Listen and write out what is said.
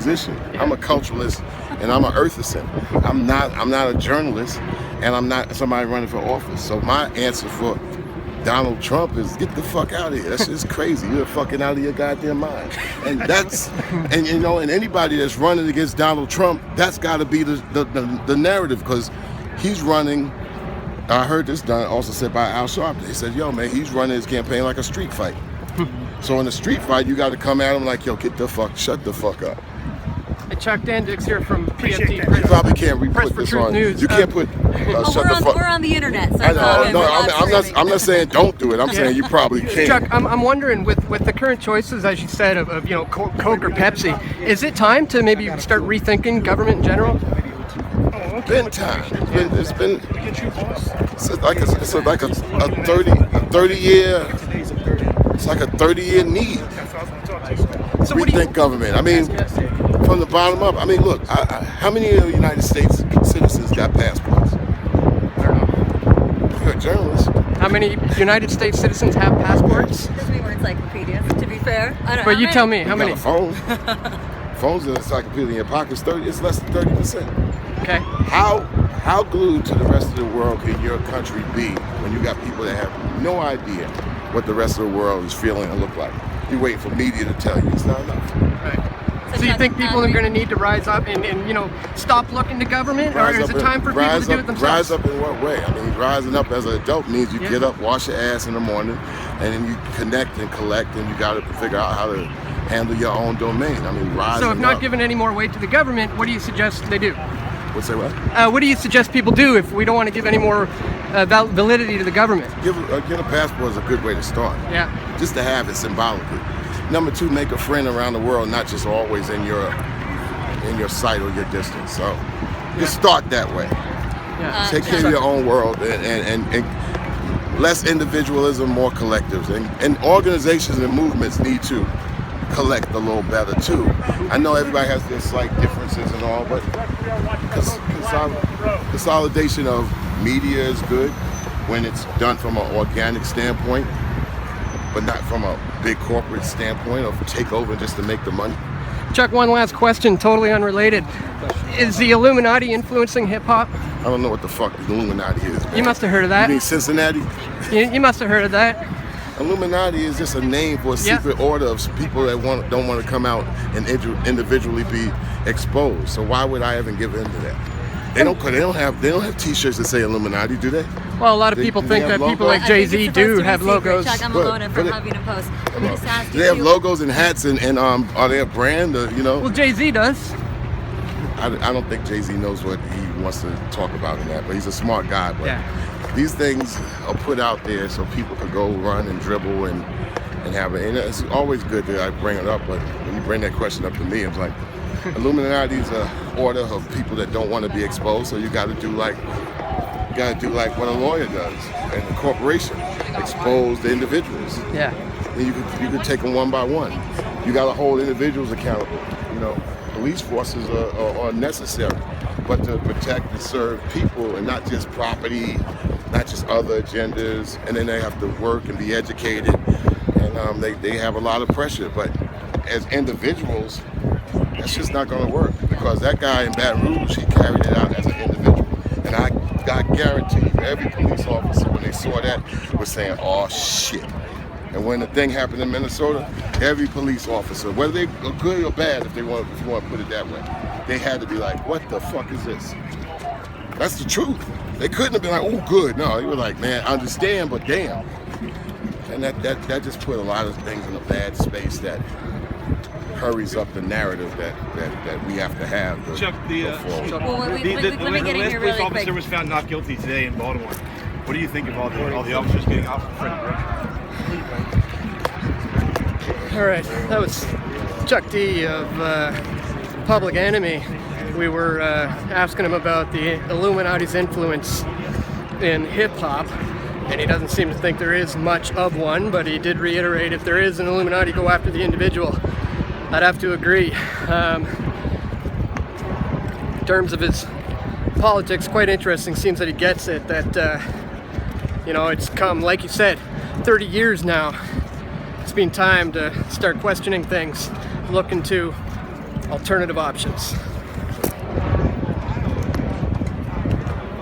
musician. I'm a culturalist, and I'm an earthicist. I'm not a journalist, and I'm not somebody running for office. So my answer for Donald Trump is get the fuck out of here. That's just crazy. You're fucking out of your goddamn mind. And that's, and you know, and anybody that's running against Donald Trump, that's got to be the narrative, because he's running. I heard this done also said by Al Sharpton. He said, yo, man, he's running his campaign like a street fight. So in a street fight, you got to come at him like, yo, shut the fuck up. Hey, Chuck Dandix here from PFT. You probably can't re-put this on. News. You can't put shut the fuck. We're on the internet, so I know. No, I'm not saying don't do it. I'm saying you probably can't. Chuck, I'm wondering, with the current choices, as you said, of you know, Coke or Pepsi, is it time to maybe start rethinking government in general? It's been time. It's been like a 30 year. It's like a 30-year need. So Rethink government. I mean, from the bottom up. I mean, look, how many of the United States citizens got passports? I don't know. You're a journalist. How many United States citizens have passports? Because we were encyclopedias, to be fair. I don't know. But you tell me, how many? Got a phone. Phones in the encyclopedia in your pockets. It's less than 30%. Okay. How glued to the rest of the world can your country be when you got people that have no idea what the rest of the world is feeling and look like? You're waiting for media to tell you. It's not enough. Right. So you think people are going to need to rise up and you know, stop looking to government, or is it time for people to do it themselves? Rise up in what way? I mean, rising up as an adult means you get up, wash your ass in the morning, and then you connect and collect, and you got to figure out how to handle your own domain. I mean, rising So if not up. giving any more weight to the government, what do you suggest they do? What's that? What do you suggest people do if we don't want to give any more validity to the government? Get a passport is a good way to start. Yeah. Just to have it symbolically. Number two, make a friend around the world, not just always in your sight or your distance. So just start that way. Yeah. Take care of your own world and less individualism, more collectives. And organizations and movements need to collect a little better too. I know everybody has their slight differences and all, but consolidation of media is good when it's done from an organic standpoint, but not from a big corporate standpoint of takeover just to make the money. Chuck, one last question, totally unrelated. Is the Illuminati influencing hip-hop? I don't know what the fuck the Illuminati is, man. You must have heard of that. You mean Cincinnati? You must have heard of that. Illuminati is just a name for a secret order of people that don't want to come out and individually be exposed. So why would I even give in to that? They don't have T-shirts that say Illuminati, do they? Well, a lot of people think that people like Jay-Z do have logos. Chuck, I'm alone from Huffington Post. Let me just ask you. They have logos and hats and are they a brand? You know. Well, Jay-Z does. I don't think Jay-Z knows what he wants to talk about in that, but he's a smart guy. But these things are put out there so people could go run and dribble and have it. And it's always good that I bring it up, but when you bring that question up to me, it's like Illuminati is an order of people that don't want to be exposed. So you got to do like what a lawyer does and a corporation, expose the individuals. Yeah. And you could take them one by one. You got to hold individuals accountable. You know, police forces are necessary, but to protect and serve people and not just property, not just other agendas. And then they have to work and be educated, and they have a lot of pressure. But as individuals, that's just not going to work, because that guy in Baton Rouge, he carried it out as an individual. And I guarantee you, every police officer, when they saw that, was saying, oh shit. And when the thing happened in Minnesota, every police officer, whether they are good or bad, if you want to put it that way, they had to be like, what the fuck is this? That's the truth. They couldn't have been like, oh good. No, they were like, man, I understand, but damn. And that just put a lot of things in a bad space that hurries up the narrative that we have to have. Chuck, the last police officer was found not guilty today in Baltimore. What do you think of all the officers getting off the front? All right, that was Chuck D of Public Enemy. We were asking him about the Illuminati's influence in hip-hop, and he doesn't seem to think there is much of one, but he did reiterate, if there is an Illuminati, go after the individual. I'd have to agree. In terms of his politics, quite interesting. Seems that he gets it, that you know, it's come, like you said, 30 years now. It's been time to start questioning things, look into alternative options.